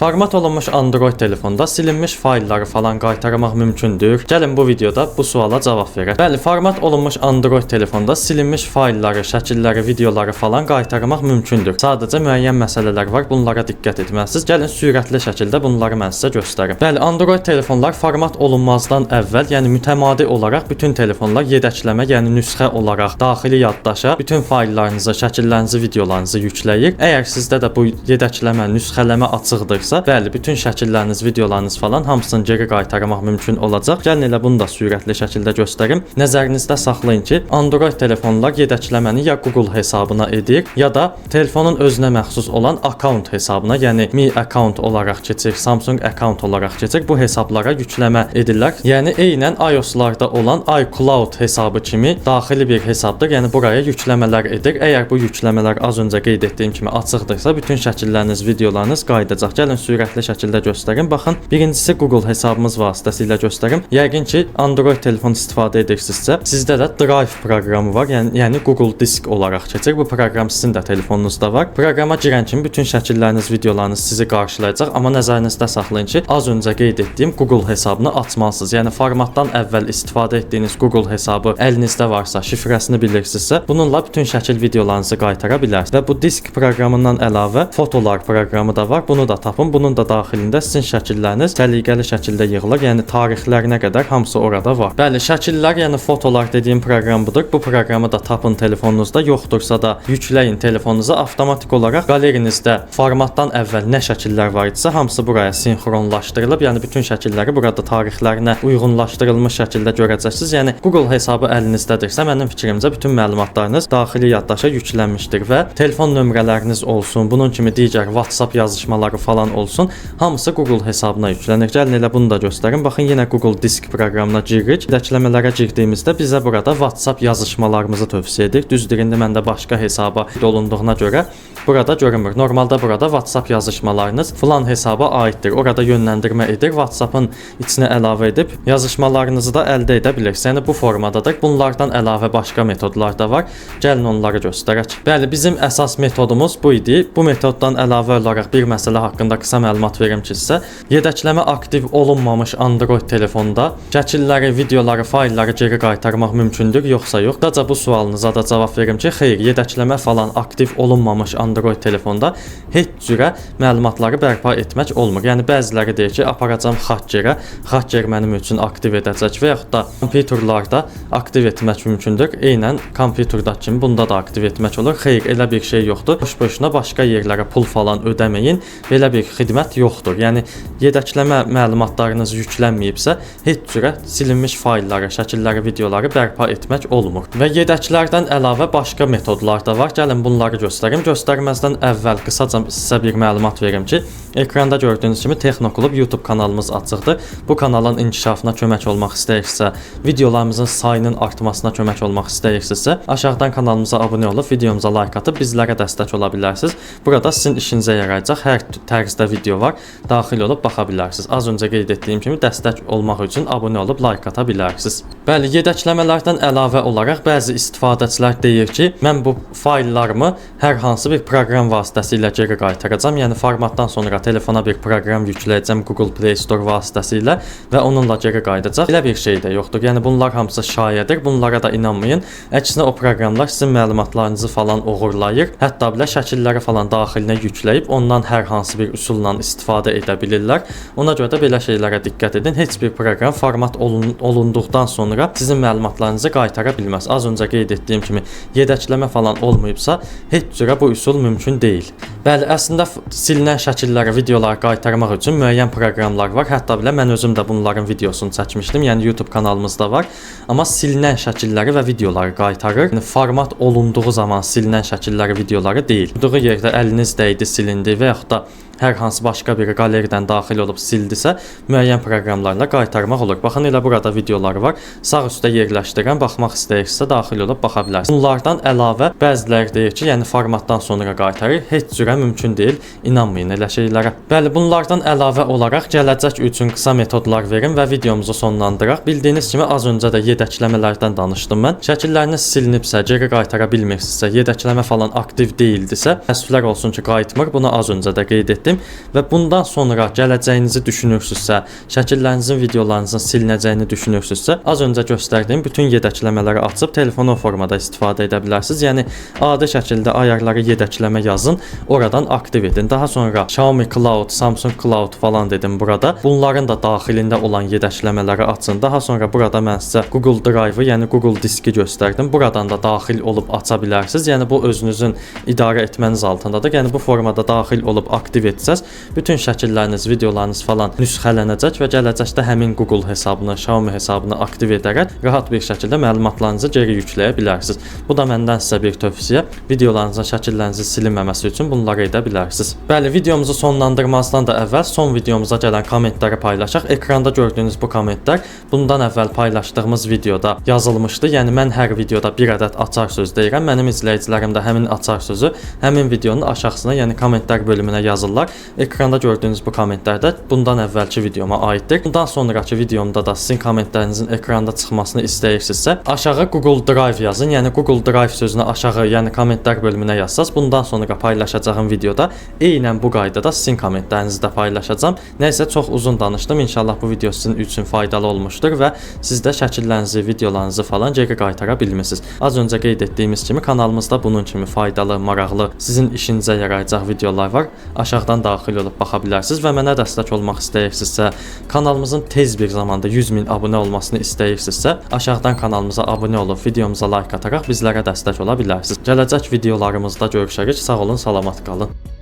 Format olunmuş Android telefonda silinmiş faylları falan qaytarmaq mümkündür? Gəlin bu videoda bu suala cavab verək. Bəli, format olunmuş Android telefonda silinmiş faylları, şəkilləri, videoları falan qaytarmaq mümkündür. Sadəcə müəyyən məsələlər var, bunlara diqqət etməlisiniz. Gəlin sürətli şəkildə bunları mən sizə göstərim. Bəli, Android telefonlar format olunmazdan əvvəl, yəni mütəmadi olaraq bütün telefonlar yedəkləmə, yəni nüsxə olaraq daxili yaddaşa bütün fayllarınızı, şəkillərinizi, videolarınızı yükləyir. Əgər sizdə də bu yedəkləmə, nüsxələmə açıqdırsa, bəli, bütün şəkilləriniz, videolarınız falan hamısını geri qaytarmaq mümkün olacaq. Gəlin elə bunu da sürətli şəkildə göstərim. Nəzərinizdə saxlayın ki, Android telefonlar yedəkləməni ya Google hesabına edir, ya da telefonun özünə məxsus olan account hesabına, yəni Mi account olaraq keçir, Samsung account olaraq keçir. Bu hesablara yükləmə edirlər. Yəni eynən iOS-larda olan iCloud hesabı kimi daxili bir hesabdır. Yəni buraya yükləmələr edir. Əgər bu yükləmələr az öncə qeyd etdiyim kimi açıqdırsa, bütün şəkilləriniz, videolarınız qayıdacaq. Gəlin sürətli şəkildə göstərim. Baxın, birincisi Google hesabımız vasitəsilə göstərim. Yəqin ki, Android telefon istifadə edirsinizsə, sizdə də Drive proqramı var. Yəni Google Disk olaraq keçir. Bu proqram sizin də telefonunuzda var. Proqrama girən kimi bütün şəkilləriniz, videolarınız sizi qarşılayacaq. Amma nəzərinizdə saxlayın ki, az öncə qeyd etdiyim Google hesabını açmalısınız. Yəni formatdan əvvəl istifadə etdiyiniz Google hesabı əlinizdə varsa, şifrəsini bilirsinizsə, bununla bütün şəkil videolarınızı qaytara bilərsiniz. Və bu disk proqramından əlavə fotolar proqramı da var. Bunu da tapın. Bunun da daxilində sizin şəkilləriniz səliqəli şəkildə yığılır. Yəni tarixlərinə qədər hamısı orada var. Bəli, şəkillər, yəni fotolar dediyim proqram budur. Bu proqramı da tapın telefonunuzda. Yoxdursa da yükləyin telefonunuza. Avtomatik olaraq qalerinizdə formatdan əvvəl nə şəkillər var idisə, hamısı buraya sinxronlaşdırılıb. Yəni bütün şəkilləri burada tarixlərinə uyğunlaşdırılmış şəkildə görəcəksiniz. Yəni Google hesabı əlinizdədirsə, mənim fikrimcə bütün məlumatlarınız daxili yaddaşa yüklənmişdir və telefon nömrələriniz olsun, bunun kimi digər WhatsApp yazışmaları falan olsun, hamısı Google hesabına yüklənir. Gəlin elə bunu da göstərim. Baxın, yenə Google Disk proqramına giririk. Yedəkləmələrə girdiyimizdə bizə burada WhatsApp yazışmalarımızı tövsiyə edir. Düzdür, indi məndə başqa hesaba olunduğuna görə burada görünmür. Normalda burada WhatsApp yazışmalarınız filan hesaba aiddir. Orada yönləndirmə edir. WhatsApp-ın içinə əlavə edib yazışmalarınızı da əldə edə bilirsiniz. Yəni bu formadadır. Bunlardan əlavə başqa metodlar da var. Gəlin onları göstərək. Bəli, bizim əsas metodumuz bu idi. Bu metoddan əlavə olaraq bir məsələ haqqında qısa məlumat verim ki sizə. Yedəkləmə aktiv olunmamış Android telefonda şəkilləri, videoları, faylları geri qaytarmaq mümkündür, yoxsa yox? Daca bu sualınıza da cavab verim ki, xeyr, yedəkləmə falan aktiv olunmamış Android telefonda heç cürə məlumatları bərpa etmək olmur. Yəni bəziləri deyir ki, aparacam xakkerə, xakker mənim üçün aktiv edəcək və yaxud da kompüterlərdə aktiv etmək mümkündür. Eynən kompüterdəki kimi bunda da aktiv etmək olur. Xeyr, elə bir şey yoxdur. Boş-boşuna başqa yerlərə pul falan ödəməyin. Belə bir xidmət yoxdur. Yəni yedəkləmə məlumatlarınız yüklənməyibsə, heç cürə silinmiş faylları, şəkilləri, videoları bərpa etmək olmur. Və yedəklərdən əlavə başqa metodlar da var. Gəlin bunları göstərim. Göstərməzdən əvvəl qısaca sizə bir məlumat verim ki, ekranda gördüyünüz kimi Texnoklub YouTube kanalımız açıqdır. Bu kanalın inkişafına kömək olmaq istəyirsinizsə, videolarımızın sayının artmasına kömək olmaq istəyirsinizsə, aşağıdan kanalımıza abunə olub, videomuza like atıb bizlərə dəstək ola bilərsiniz. Burada sizin işinizə yarayacaq hər tərzdə video var. Daxil olub baxa bilərsiniz. Az öncə qeyd etdiyim kimi dəstək olmaq üçün abunə olub like ata bilərsiniz. Bəli, yedəkləmələrdən əlavə olaraq bəzi istifadəçilər deyir ki, mən bu fayllarımı hər hansı bir proqram vasitəsilə geri qaytaracağam. Yəni formatdan sonra telefona bir proqram yükləyəcəm Google Play Store vasitəsilə və onunla geri qayıdacaq. Belə bir şey də yoxdur. Yəni bunlar hamısı şayədir. Bunlara da inanmayın. Əksinə o proqramlar sizin məlumatlarınızı falan oğurlayır. Hətta belə şəkilləri falan daxilinə yükləyib ondan hər hansı bir üsulla istifadə edə bilirlər. Ona görə də belə şeylərə diqqət edin. Heç bir proqram format olunduqdan sonra sizin məlumatlarınızı qaytara bilməz. Az öncə qeyd etdiyim kimi yedəkləmə falan olmayıbsa, heç cürə bu üsul mümkün deyil. Bəli, əslində silinən şəkilləri, videoları qaytarmaq üçün müəyyən proqramlar var. Hətta belə mən özüm də bunların videosunu çəkmişdim. Yəni YouTube kanalımızda var. Amma silinən şəkilləri və videoları qaytarır. Yəni format olunduğu zaman silinən şəkilləri, videoları deyil. Durduğu yerdə əliniz dəydi, silindi və yaxud da hər hansı başqa bir qaleridən daxil olub sildisə, müəyyən proqramlarla qaytarmaq olur. Baxın, elə burada videoları var. Sağ üstə yerləşdirən, baxmaq istəyirsə daxil olub baxa bilərsiniz. Bunlardan əlavə bəziləri deyir ki, yəni formatdan sonra qaytarır. Heç cürə mümkün deyil. İnanmayın elə şeylərə. Bəli, bunlardan əlavə olaraq gələcək üçün qısa metodlar verim və videomuzu sonlandıraq. Bildiyiniz kimi az öncə də yedəkləmələrdən danışdım mən. Şəkilləriniz silinibsə, geri qaytara bilmirsinizsə, yedəkləmə falan aktiv deyildisə, təəssüflər olsun ki, qayıtmır. Bunu az öncə də qeyd etdim. etdim və bundan sonra gələcəyinizi düşünürsünüzsə, şəkillərinizin, videolarınızın silinəcəyini düşünürsünüzsə, az öncə göstərdiyim bütün yedəkləmələri açıb telefon o formada istifadə edə bilərsiniz. Yəni adi şəkildə ayarları yedəkləmə yazın, oradan aktiv edin. Daha sonra Xiaomi Cloud, Samsung Cloud falan dedim burada. Bunların da daxilində olan yedəkləmələri açın. Daha sonra burada mən sizə Google Drive-ı, yəni Google diski göstərdim. Buradan da daxil olub aça bilərsiniz. Yəni bu özünüzün idarə etməniz altındadır. Yəni bu formada daxil olub aktiv etsəz, bütün şəkilləriniz, videolarınız falan nüsxələnəcək və gələcəkdə həmin Google hesabını, Xiaomi hesabını aktiv edərək rahat bir şəkildə məlumatlarınızı geri yükləyə bilərsiniz. Bu da məndən sizə bir tövsiyə. Videolarınızın, şəkillərinizin silinməməsi üçün bunları edə bilərsiniz. Bəli, videomuzu sonlandırmazdan da əvvəl son videomuza gələn kommentləri paylaşaq. Ekranda gördüyünüz bu kommentlər bundan əvvəl paylaşdığımız videoda yazılmışdı. Yəni mən hər videoda bir ədəd açar söz deyirəm. Mənim izləyicilərim də həmin açar sözü həmin videonun aşağısına, yəni kommentlər bölümünə yazırlar. Ekranda gördüyünüz bu kommentlər də bundan əvvəlki videoma aiddir. Bundan sonraki videomda da sizin kommentlərinizin ekranda çıxmasını istəyirsinizsə, aşağı Google Drive yazın. Yəni Google Drive sözünü aşağı, yəni kommentlər bölümünə yazsaz, bundan sonra paylaşacağım videoda eynən bu qaydada sizin kommentlərinizi də paylaşacağam. Nəysə, çox uzun danışdım. İnşallah bu video sizin üçün faydalı olmuşdur və siz də şəkillərinizi, videolarınızı falan geri qaytara bilmisiniz. Az öncə qeyd etdiyimiz kimi kanalımızda bunun kimi faydalı, maraqlı, sizin işinizə yarayacaq videolar var. Aşağıdan daxil olub baxa bilərsiniz və mənə dəstək olmaq istəyirsinizsə, kanalımızın tez bir zamanda 100.000 abunə olmasını istəyirsinizsə, aşağıdan kanalımıza abunə olub videomuza like ataraq bizlərə dəstək ola bilərsiniz. Gələcək videolarımızda görüşərik. Sağ olun, salamat qalın.